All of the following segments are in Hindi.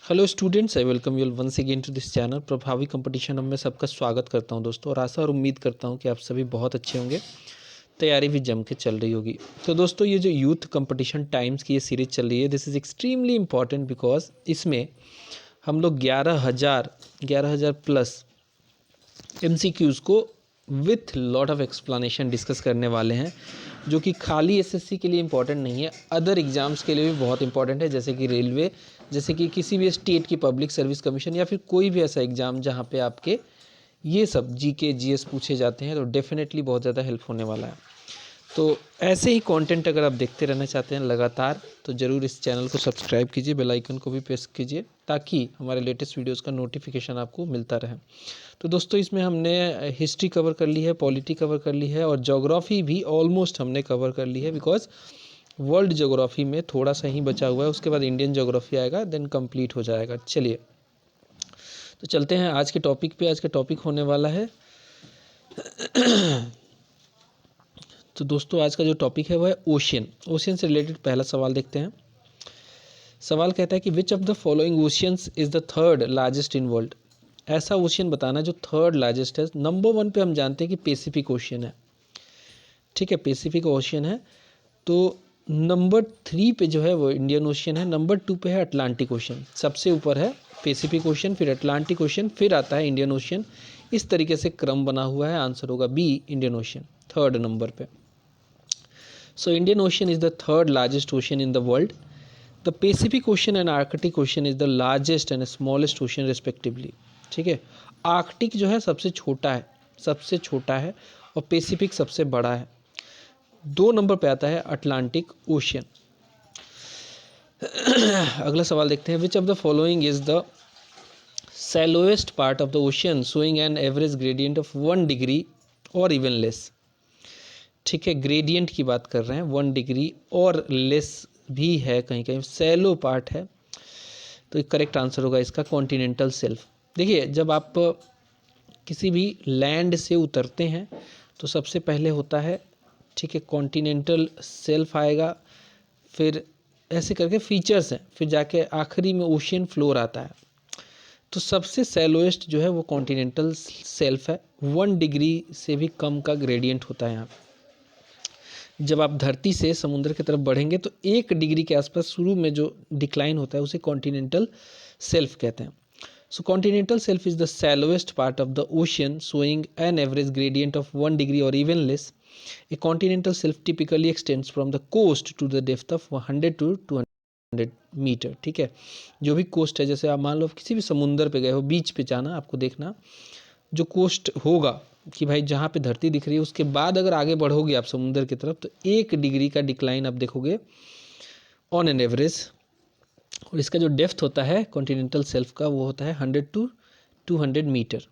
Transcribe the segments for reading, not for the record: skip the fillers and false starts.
Hello students, I welcome you once again to this channel Prabhavi competition. अब मैं सबका स्वागत करता हूं दोस्तों, और आशा और उम्मीद करता हूं कि आप सभी बहुत अच्छे होंगे, तैयारी भी जम के चल रही होगी। तो दोस्तों, ये जो यूथ कंपटीशन टाइम्स की ये सीरीज चल रही है, this is extremely important because इसमें हम लोग 11,000 प्लस MCQs को with lot of explanation discuss करने वाले हैं, जो कि खाली SSC के लिए इम्पॉर्टेंट नहीं है, अदर एग्जाम्स के लिए भी बहुत इंपॉर्टेंट है, जैसे कि रेलवे, जैसे कि किसी भी स्टेट की पब्लिक सर्विस कमीशन, या फिर कोई भी ऐसा एग्ज़ाम जहाँ पे आपके ये सब GK GS पूछे जाते हैं, तो डेफिनेटली बहुत ज़्यादा हेल्प होने वाला है। तो ऐसे ही कंटेंट अगर आप देखते रहना चाहते हैं लगातार, तो ज़रूर इस चैनल को सब्सक्राइब कीजिए, बेल आइकन को भी प्रेस कीजिए, ताकि हमारे लेटेस्ट वीडियोस का नोटिफिकेशन आपको मिलता रहे। तो दोस्तों, इसमें हमने हिस्ट्री कवर कर ली है, पॉलिटी कवर कर ली है, और ज्योग्राफी भी ऑलमोस्ट हमने कवर कर ली है, बिकॉज वर्ल्ड ज्योग्राफी में थोड़ा सा ही बचा हुआ है, उसके बाद इंडियन ज्योग्राफी आएगा, देन कंप्लीट हो जाएगा। चलिए, तो चलते हैं आज के टॉपिक पे। आज का टॉपिक होने वाला है तो दोस्तों, आज का जो टॉपिक है वह है ओशियन। ओशियन से रिलेटेड पहला सवाल देखते हैं। सवाल कहता है कि विच of the following oceans is the third largest in world. ऐसा ओशियन बताना जो थर्ड लार्जेस्ट है। नंबर 1 पे हम जानते हैं कि पैसिफिक ओशियन है, ठीक है, पैसिफिक ओशियन है। तो नंबर 3 पे जो है वो इंडियन ओशियन है। नंबर 2 पे है अटलांटिक ओशियन। सबसे ऊपर है पैसिफिक ओशियन, फिर अटलांटिक ओशियन, फिर आता है इंडियन ओशियन। इस तरीके से क्रम बना हुआ है। आंसर होगा B, Indian Ocean, third number पे। So Indian Ocean is the third largest ocean in the world. The Pacific Ocean and Arctic Ocean is the largest and smallest ocean respectively. ठीक है, आर्कटिक जो है सबसे छोटा है, और पैसिफिक सबसे बड़ा है। 2 नंबर पे आता है अटलांटिक ओशियन। अगला सवाल देखते हैं। Which of the following is the shallowest part of the ocean showing an average gradient of 1 degree और इवन लेस। ठीक है, ग्रेडियंट की बात कर रहे हैं, 1 डिग्री और लेस भी है, कहीं कहीं सैलो पार्ट है। तो करेक्ट आंसर होगा इसका कॉन्टिनेंटल शेल्फ। देखिए, जब आप किसी भी लैंड से उतरते हैं तो सबसे पहले होता है, ठीक है, कॉन्टिनेंटल शेल्फ आएगा, फिर ऐसे करके फीचर्स हैं, फिर जाके आखिरी में ओशियन फ्लोर आता है। तो सबसे सैलोएस्ट जो है वो कॉन्टिनेंटल शेल्फ है। 1 डिग्री से भी कम का ग्रेडियंट होता है यहाँ पे। जब आप धरती से समुद्र की तरफ बढ़ेंगे तो 1 डिग्री के आसपास शुरू में जो डिक्लाइन होता है उसे कॉन्टिनेंटल शेल्फ कहते हैं। So continental shelf is the shallowest part of the ocean showing an average gradient of 1 degree और even less. A continental shelf typically extends from the coast to the depth of 100 to 200 metre. ठीक है, जो भी कोस्ट है, जैसे आप मान लो किसी भी समुंदर पे गए हो, बीच पे जाना, आपको देखना जो कोस्ट होगा कि भाई जहाँ पे धरती दिख रही है, उसके बाद अगर आगे बढ़ोगे आप समुंदर की तरफ, तो 1 डिग्री का डिक्लाइन आप देखोगे ऑन एन एवरेज। और इसका जो डेप्थ होता है कॉन्टिनेंटल शेल्फ का, वो होता है 100 to 200 मीटर।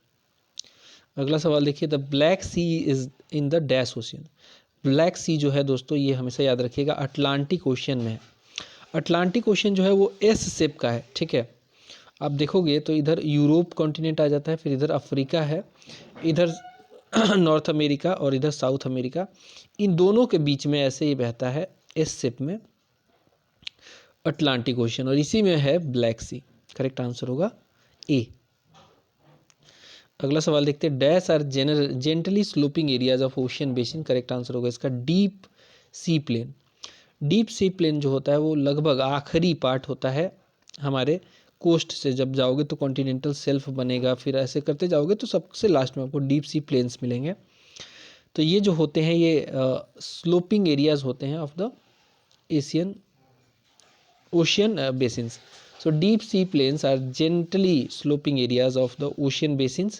अगला सवाल देखिए। The Black Sea is in the dash ocean. Black Sea जो है दोस्तों, ये हमेशा याद रखिएगा, अटलांटिक ओशियन में है। अटलांटिक ओशियन जो है वो एस शेप का है। ठीक है, आप देखोगे तो इधर यूरोप कॉन्टिनेंट आ जाता है, फिर इधर अफ्रीका है, इधर नॉर्थ अमेरिका, और इधर साउथ अमेरिका। इन दोनों के बीच में ऐसे ही बहता है एस शेप में अटलांटिक ओशियन, और इसी में है ब्लैक सी। करेक्ट आंसर होगा ए। अगला सवाल देखते हैं। Dash are gently sloping areas of ocean basin. Correct answer होगा इसका deep sea plain. Deep sea plain जो होता है वो लगभग आखिरी पार्ट होता है हमारे कोस्ट से। जब जाओगे तो कॉन्टिनेंटल शेल्फ बनेगा, फिर ऐसे करते जाओगे तो सबसे लास्ट में आपको डीप सी प्लेन्स मिलेंगे। तो ये जो होते हैं ये स्लोपिंग एरियाज होते हैं of the Asian ocean basins. So deep sea plains are gently sloping areas of the ocean basins.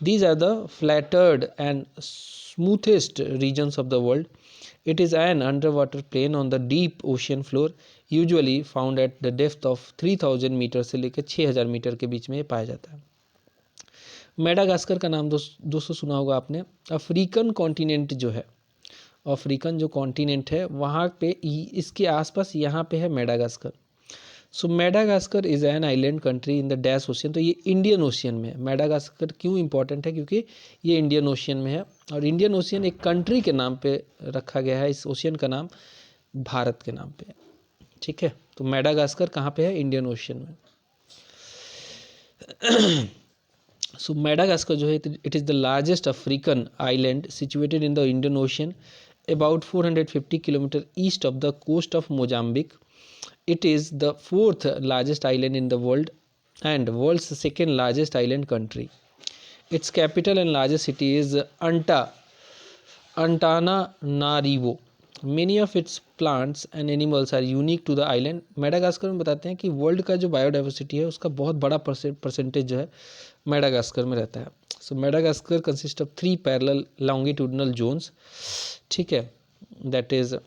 These are the flattered and smoothest regions of the world. It is an underwater plain on the deep ocean floor, usually found at the depth of 3000 metre से लेकर 6000 मीटर के बीच में ये पाया जाता है। मेडागास्कर का नाम दोस्तों सुना होगा आपने। अफ्रीकन कॉन्टिनेंट जो है, अफ्रीकन जो कॉन्टिनेंट है वहाँ पे इसके आसपास यहाँ पे है Madagascar. So Madagascar is an island country in the dash ocean. तो ये इंडियन ओशियन में है। मेडागास्कर क्यों इंपॉर्टेंट है? क्योंकि ये इंडियन ओशियन में है, और इंडियन ओशियन एक कंट्री के नाम पे रखा गया है। इस ओशियन का नाम भारत के नाम पे है। ठीक है, तो मेडागास्कर कहाँ पे है? इंडियन ओशियन में। सो मेडागास्कर जो है it is the largest African island situated in the Indian ocean about 450 kilometer east of the coast of Mozambique. It is the fourth largest island in the world and world's second largest island country. Its capital and largest city is Antananarivo. Many of its plants and animals are unique to the island. Madagascar में बताते हैं कि वर्ल्ड का जो बायोडाइवर्सिटी है उसका बहुत बड़ा परसेंटेज जो है मेडागास्कर में रहता है. So Madagascar consist of 3 parallel longitudinal zones. ठीक है, that is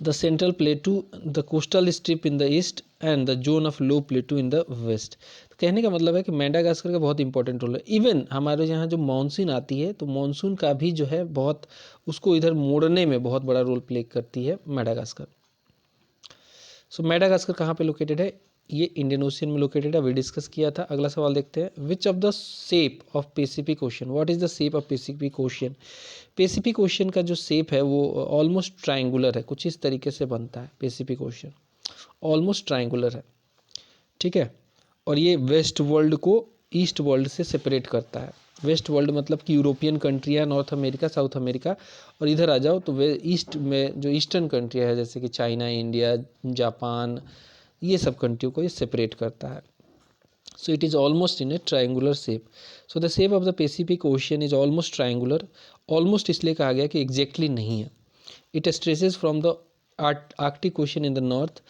the central plateau, the coastal strip in the east and the zone of low plateau in the west. तो कहने का मतलब है कि मेडागास्कर का बहुत इंपॉर्टेंट रोल है. इवन हमारे यहाँ जो मानसून आती है तो मानसून का भी जो है बहुत उसको इधर मोड़ने में बहुत बड़ा रोल प्ले करती है मेडागास्कर. सो मेडागास्कर कहाँ पे लोकेटेड है? ये इंडियन ओशियन में लोकेटेड है, अभी डिस्कस किया था. अगला सवाल देखते हैं. Which of the shape of Pacific ocean, what is the shape of Pacific ocean? Pacific ocean का जो शेप है वो ऑलमोस्ट ट्रायंगुलर है, कुछ इस तरीके से बनता है. पैसिफिक ओशन ऑलमोस्ट ट्रायंगुलर है. ठीक है, और ये वेस्ट वर्ल्ड को ईस्ट वर्ल्ड से सेपरेट करता है. वेस्ट वर्ल्ड मतलब कि यूरोपियन कंट्रियाँ, नॉर्थ अमेरिका, साउथ अमेरिका, और इधर आ जाओ तो वे ईस्ट में जो ईस्टर्न कंट्रियाँ है जैसे कि चाइना, इंडिया, जापान, ये सब कंट्रियों को ये सेपरेट करता है. So it is almost in a triangular shape. So the shape of the Pacific Ocean is almost triangular. Almost इसलिए कहा गया कि एग्जैक्टली नहीं है. It stretches from the Arctic Ocean in the north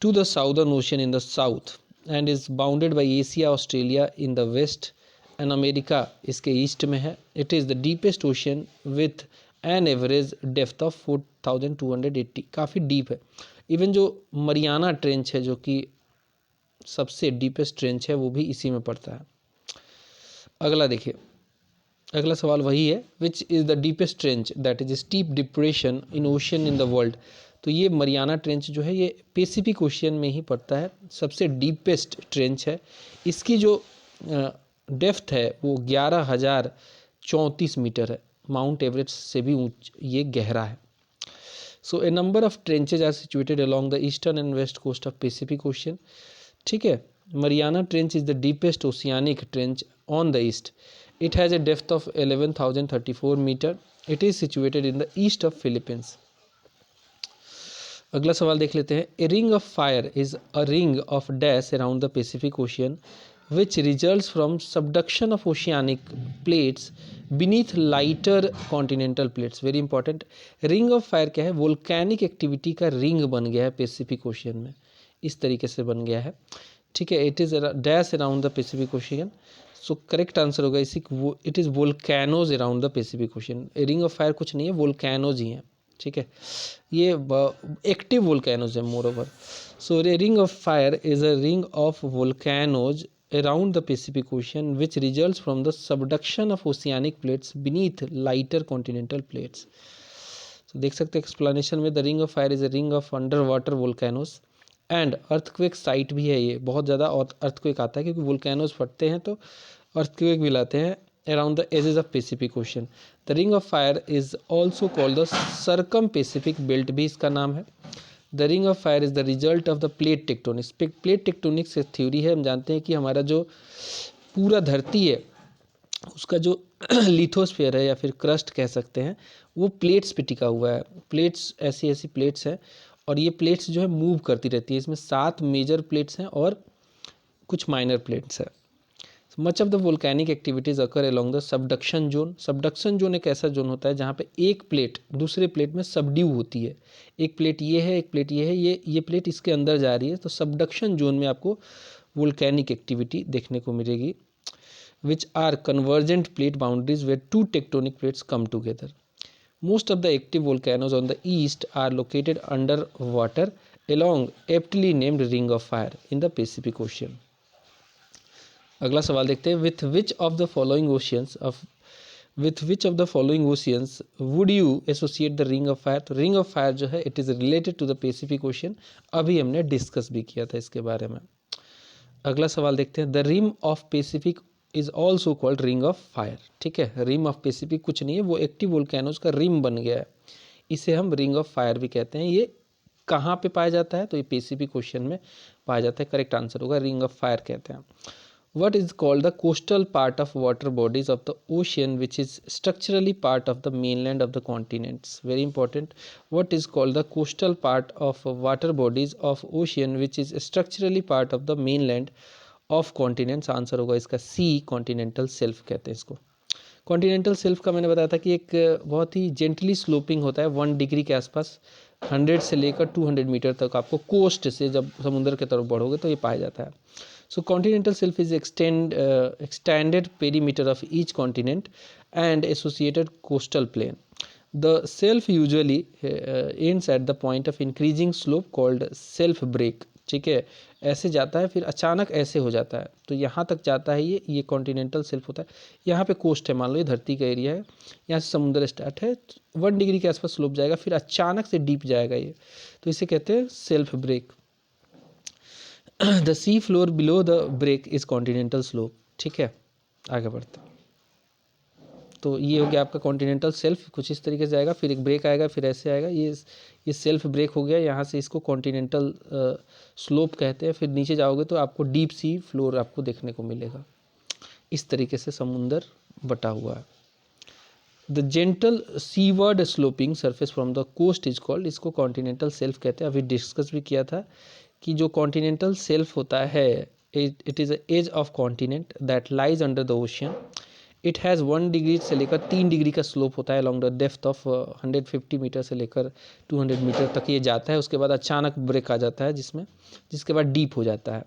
to the Southern Ocean in the south and is bounded by Asia, Australia in the west and America इसके ईस्ट में है. It is the deepest ocean with an average depth of 4280. काफ़ी डीप है. इवन जो मरियाना ट्रेंच है जो कि सबसे डीपेस्ट ट्रेंच है वो भी इसी में पड़ता है. अगला देखिए, अगला सवाल वही है. विच is the deepest trench that is steep depression in ocean in the world. तो ये मरियाना ट्रेंच जो है ये पैसिफिक ओशियन में ही पड़ता है, सबसे डीपेस्ट ट्रेंच है. इसकी जो डेप्थ है वो 11,034 मीटर है. माउंट एवरेस्ट से भी ये गहरा है. So a number of trenches are situated along the eastern and west coast of Pacific Ocean. ठीक है, Mariana trench is the deepest oceanic trench on the east. It has a depth of 11,034 metre. It is situated in the east of Philippines. अगला सवाल देख लेते हैं. A ring of fire is a ring of dash around the Pacific Ocean which results from subduction of oceanic plates beneath lighter continental plates. Very important. Ring of fire क्या है? वोल्केनिक एक्टिविटी का रिंग बन गया है पैसिफिक ओशियन में, इस तरीके से बन गया है. ठीक है, it is dash around the Pacific ocean. So correct answer होगा इसी. It is volcanoes around the Pacific ocean. Ring of fire कुछ नहीं है, वोल्केनोज ही हैं. ठीक है, ये एक्टिव वोल्केनोज है more over. So ring of fire is a ring of volcanoes around the Pacific Ocean which results from the subduction of oceanic plates beneath lighter continental plates. So देख सकते हैं एक्सप्लेनेशन में, the ring of fire is a ring of underwater volcanoes and earthquake site भी है. ये बहुत ज़्यादा earthquake आता है क्योंकि volcanoes फटते हैं तो earthquake भी लाते हैं around the edges of Pacific Ocean. The ring of fire is also called the circum-Pacific belt भी इसका नाम है. The ring of fire is the result of the plate tectonics. Plate tectonics से थ्योरी है. हम जानते हैं कि हमारा जो पूरा धरती है उसका जो लिथोस्फीयर है या फिर क्रस्ट कह सकते हैं वो प्लेट्स पे टिका हुआ है. प्लेट्स ऐसी ऐसी प्लेट्स हैं और ये प्लेट्स जो है मूव करती रहती है. इसमें 7 मेजर प्लेट्स हैं और कुछ माइनर प्लेट्स हैं. Much of the volcanic activities occur along the subduction zone. Subduction zone एक ऐसा जोन होता है जहाँ पे एक प्लेट दूसरे प्लेट में सबड्यू होती है. एक प्लेट ये है, एक प्लेट ये है, ये प्लेट इसके अंदर जा रही है. तो सबडक्शन जोन में आपको वोल्केनिक एक्टिविटी देखने को मिलेगी. Which are convergent plate boundaries where 2 tectonic plates come together. Most of the active volcanoes on the east are located under water along aptly named ring of fire in the Pacific Ocean. अगला सवाल देखते हैं. with which of the following oceans would you associate the ring of fire. तो ring of fire जो है it is related to the Pacific Ocean. अभी हमने डिस्कस भी किया था इसके बारे में. अगला सवाल देखते हैं. the rim of Pacific is also called ring of fire. ठीक है, rim of Pacific कुछ नहीं है, वो एक्टिव वोल्केनोज का रिम बन गया है, इसे हम रिंग ऑफ फायर भी कहते हैं. ये कहाँ पे पाया जाता है, तो ये पैसिफिक ओशन में पाया जाता है। करेक्ट आंसर होगा रिंग ऑफ फायर कहते हैं। What is called the coastal part of water bodies of the ocean which is structurally part of the mainland of the continents? Very important. What is called the coastal part of water bodies of ocean which is structurally part of the mainland of continents? Answer होगा इसका सी, कॉन्टिनेंटल सेल्फ कहते हैं इसको। कॉन्टिनेंटल सेल्फ का मैंने बताया था कि एक बहुत ही जेंटली स्लोपिंग होता है 1 डिग्री के आसपास, 100 से लेकर 200 मीटर तक आपको कोस्ट से जब समुद्र की तरफ बढ़ोगे तो ये पाया जाता है। So continental shelf is extended perimeter of each continent and associated coastal plain. The shelf usually ends at the point of increasing slope called shelf break. ठीक है, ऐसे जाता है फिर अचानक ऐसे हो जाता है, तो यहाँ तक जाता है ये कॉन्टिनेंटल सेल्फ होता है। यहाँ पे कोस्ट है, मान लो ये धरती का एरिया है, यहाँ से समुद्र स्टार्ट है, 1 डिग्री के आसपास स्लोप जाएगा, फिर अचानक से डीप जाएगा ये, तो इसे कहते हैं shelf break. The sea floor below the break is continental slope. ठीक है, आगे बढ़ते हैं। तो ये हो गया आपका कॉन्टिनेंटल सेल्फ, कुछ इस तरीके से जाएगा, फिर एक ब्रेक आएगा, फिर ऐसे आएगा, ये सेल्फ ब्रेक हो गया, यहाँ से इसको कॉन्टिनेंटल स्लोप कहते हैं। फिर नीचे जाओगे तो आपको डीप सी फ्लोर आपको देखने को मिलेगा। इस तरीके से समुंदर बटा हुआ है। The gentle seaward sloping surface from the coast is called, इसको कॉन्टिनेंटल सेल्फ कहते हैं। अभी डिस्कस भी किया था कि जो कॉन्टिनेंटल सेल्फ होता है, it is edge of continent that lies under the ocean. It has 1 degree से लेकर 3 डिग्री का स्लोप होता है along the depth of 150 metre से लेकर 200 मीटर तक ये जाता है। उसके बाद अचानक ब्रेक आ जाता है जिसके बाद डीप हो जाता है।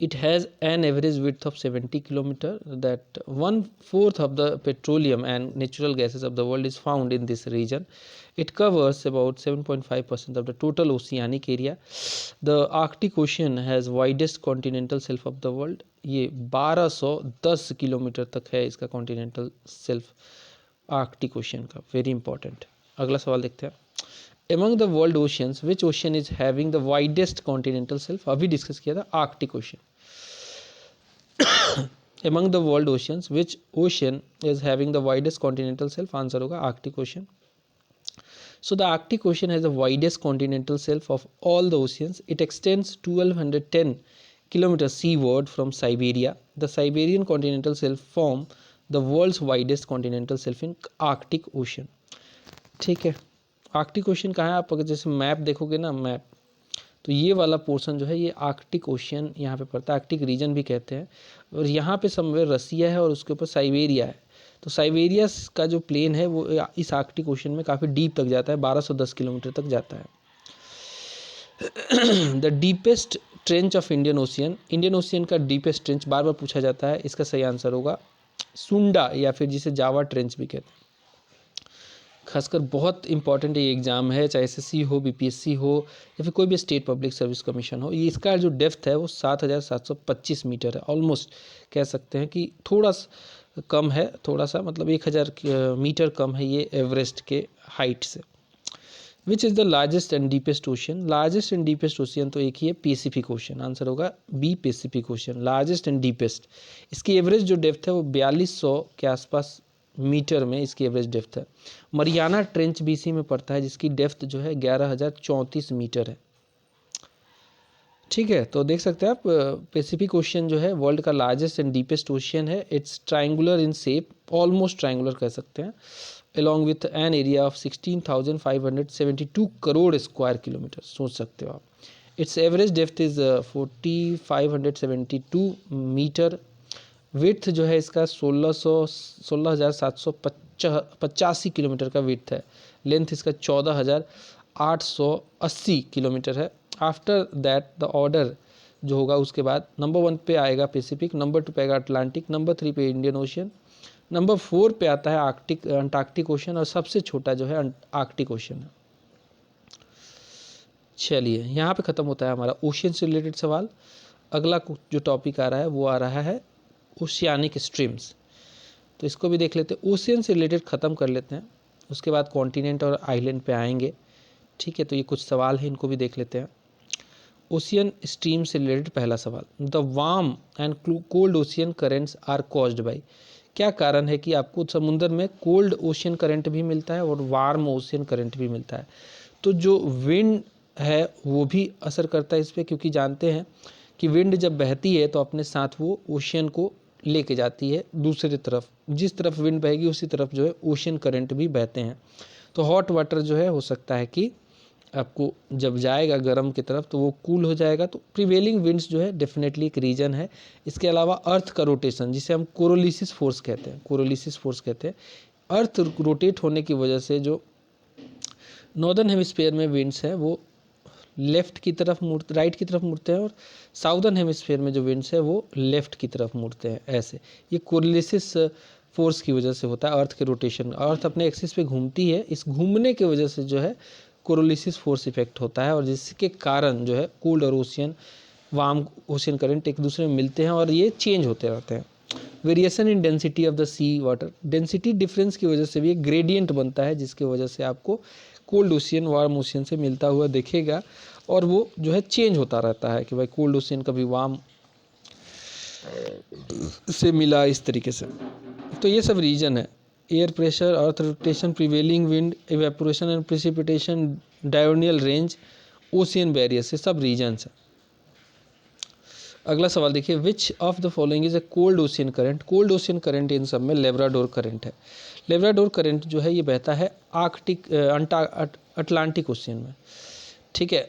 It has an average width of 70 kilometer, that 1/4 of the petroleum and natural gases of the world is found in this region. It covers about 7.5% of the total oceanic area. The Arctic Ocean has widest continental shelf of the world. ये 1210 किलोमीटर तक है इसका कॉन्टिनेंटल सेल्फ आर्कटिक ओशियन का। Very important. अगला सवाल देखते हैं। Among the world oceans, which ocean is having the widest continental shelf? अभी डिस्कस किया था Arctic ocean. Among the world oceans, which ocean is having the widest continental shelf? Answer होगा Arctic Ocean. So the Arctic Ocean has the widest continental shelf of all the oceans. It extends 1210 kilometers seaward from Siberia. The Siberian continental shelf form the world's widest continental shelf in Arctic Ocean. ठीक है, आर्कटिक ओशियन कहाँ है? आप अगर जैसे मैप देखोगे ना, मैप, तो ये वाला पोर्शन जो है ये आर्कटिक ओशियन यहाँ पे पड़ता है, आर्कटिक रीजन भी कहते हैं। और यहाँ पे समवेयर रसिया है और उसके ऊपर साइबेरिया है। तो साइबेरिया का जो प्लेन है वो इस आर्कटिक ओशियन में काफ़ी डीप तक जाता है, 1210 किलोमीटर तक जाता है। The deepest trench of Indian ocean, Indian ocean का डीपेस्ट ट्रेंच बार बार पूछा जाता है, इसका सही आंसर होगा सुंडा, या फिर जिसे जावा ट्रेंच भी कहते हैं। खासकर बहुत इंपॉर्टेंट ये एग्ज़ाम है, चाहे एसएससी हो, बीपीएससी हो, या फिर कोई भी स्टेट पब्लिक सर्विस कमीशन हो। ये इसका जो डेप्थ है वो 7725 मीटर है। ऑलमोस्ट कह सकते हैं कि थोड़ा कम है, थोड़ा सा मतलब 1000 मीटर कम है ये एवरेस्ट के हाइट से। Which is the largest and deepest ocean? Largest and deepest ocean तो एक ही है, पैसिफिक ओशियन। आंसर होगा B, Pacific Ocean, largest and deepest. इसकी एवरेज जो डेप्थ है वो 4200 के आसपास मीटर में इसकी एवरेज डेप्थ है। मरियाना ट्रेंच भी इसी में पड़ता है, जिसकी डेप्थ जो है 11034 मीटर है। ठीक है, तो देख सकते हैं आप, पैसिफिक ओशियन जो है वर्ल्ड का लार्जेस्ट एंड डीपेस्ट ओशियन है। It's triangular in shape, almost triangular कह सकते हैं, along with an area of 16,572 crore square kilometre. सोच सकते हो आप। It's average depth is 4572 metre. Width जो है इसका 16,785 किलोमीटर का विड्थ है। लेंथ इसका 14,880 किलोमीटर है। आफ्टर दैट द ऑर्डर जो होगा उसके बाद नंबर 1 पे आएगा पैसिफिक, नंबर 2 पे आएगा अटलांटिक, नंबर 3 पे इंडियन ओशियन, नंबर 4 पे आता है अंटार्कटिक ओशियन, और सबसे छोटा जो है आर्कटिक ओशियन है। चलिए, यहाँ पे ख़त्म होता है हमारा ओशियन से रिलेटेड सवाल। अगला जो टॉपिक आ रहा है वो आ रहा है ओशियानिक स्ट्रीम्स। तो इसको भी देख लेते हैं, ओशियन से रिलेटेड ख़त्म कर लेते हैं, उसके बाद कॉन्टिनेंट और आइलैंड पे आएंगे। ठीक है, तो ये कुछ सवाल हैं, इनको भी देख लेते हैं। ओशियन स्ट्रीम से रिलेटेड पहला सवाल, the warm and cold ocean currents are caused by. क्या कारण है कि आपको समुद्र में कोल्ड ओशियन करंट भी मिलता है और वार्म ओशियन करंट भी मिलता है? तो जो विंड है वो भी असर करता है इस पर, क्योंकि जानते हैं कि विंड जब बहती है तो अपने साथ वो ओशियन को लेके जाती है दूसरी तरफ, जिस तरफ विंड बहेगी उसी तरफ जो है ओशियन करंट भी बहते हैं। तो हॉट वाटर जो है हो सकता है कि आपको जब जाएगा गर्म की तरफ तो वो कूल हो जाएगा। तो प्रिवेलिंग विंड्स जो है डेफिनेटली एक रीजन है। इसके अलावा अर्थ का रोटेशन, जिसे हम कोरोलिसिस फोर्स कहते हैं, कोरोलिसिस फोर्स कहते हैं, अर्थ रोटेट होने की वजह से जो नॉर्दर्न हेमिस्फीयर में विंड्स हैं वो लेफ्ट की तरफ राइट की तरफ मुड़ते हैं, और साउदर्न हेमिस्फीयर में जो विंड्स है वो लेफ्ट की तरफ मुड़ते हैं। ऐसे ये कोरिलेसिस फोर्स की वजह से होता है, अर्थ के रोटेशन। अर्थ अपने एक्सिस पे घूमती है, इस घूमने की वजह से जो है कोरिलेसिस फोर्स इफेक्ट होता है, और जिसके कारण जो है कोल्ड और ओशियन वार्म ओशियन करंट एक दूसरे में मिलते हैं और ये चेंज होते रहते हैं। Variation in density of the sea water, density difference की वजह से भी एक ग्रेडियंट बनता है, जिसकी वजह से आपको कोल्ड ओशियन वार्म ओशियन से मिलता हुआ दिखेगा, और वो जो है चेंज होता रहता है कि भाई कोल्ड ओशियन कभी वार्म से मिला, इस तरीके से। तो ये सब रीजन है, air pressure, earth rotation, prevailing wind, evaporation and precipitation, diurnal range, ocean barriers, ये सब रीजन्स है। अगला सवाल देखिए, which of the following is a cold ocean current. Cold ocean current इन सब में लेब्राडोर करंट है। लेब्राडोर करंट जो है ये बहता है आर्कटिक अटलांटिक ओशियन में, ठीक है।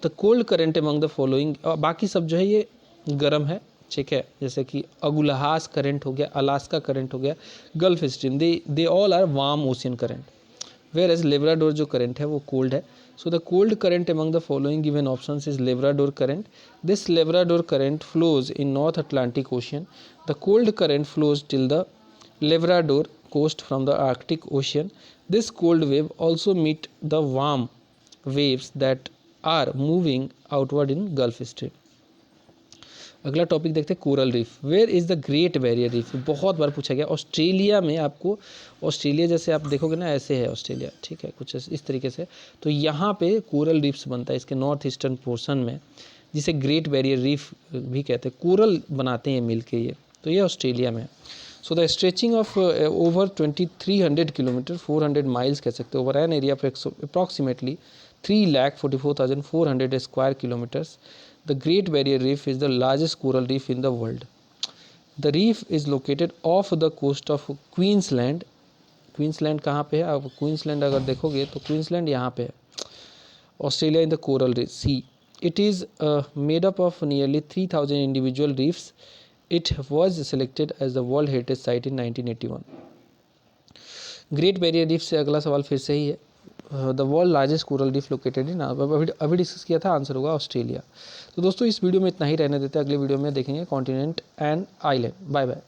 The cold current among the following, बाकी सब जो है ये गर्म है, ठीक है, जैसे कि अगुलहास करंट हो गया, अलास्का करंट हो गया, Gulf Stream, they all are warm ocean current, whereas Labrador जो करंट है वो कोल्ड है। So the cold current among the following given options is Labrador current. This Labrador current flows in North Atlantic Ocean. The cold current flows till the Labrador coast from the Arctic Ocean. This cold wave also meet the warm waves that are moving outward in Gulf Stream. अगला टॉपिक देखते हैं coral reef. Where is the Great Barrier Reef, बहुत बार पूछा गया। ऑस्ट्रेलिया में, आपको ऑस्ट्रेलिया जैसे आप देखोगे ना ऐसे है ऑस्ट्रेलिया, ठीक है, कुछ इस तरीके से। तो यहाँ पे कोरल रीफ्स बनता है इसके नॉर्थ ईस्टर्न पोर्शन में, जिसे ग्रेट बैरियर रीफ भी कहते हैं। कोरल बनाते हैं मिल के ये, तो ये ऑस्ट्रेलिया में है। So the stretching of over 2300 kilometre, 400 miles कह सकते हैं, over N area of approximately 3,44,400 square kilometres. The Great Barrier Reef is the largest coral reef in the world. The reef is located off the coast of Queensland. Queensland कहाँ पे है? आप Queensland अगर देखोगे तो Queensland यहाँ पे है. Australia in the coral sea. It is made up of nearly 3,000 individual reefs. It was selected as the World Heritage Site in 1981. Great Barrier Reef से अगला सवाल फिर से ही है. The world largest coral reef located in, अभी डिस्कस किया था, आंसर होगा ऑस्ट्रेलिया. तो दोस्तों इस वीडियो में इतना ही रहने देते हैं, अगले वीडियो में देखेंगे continent and island. Bye bye.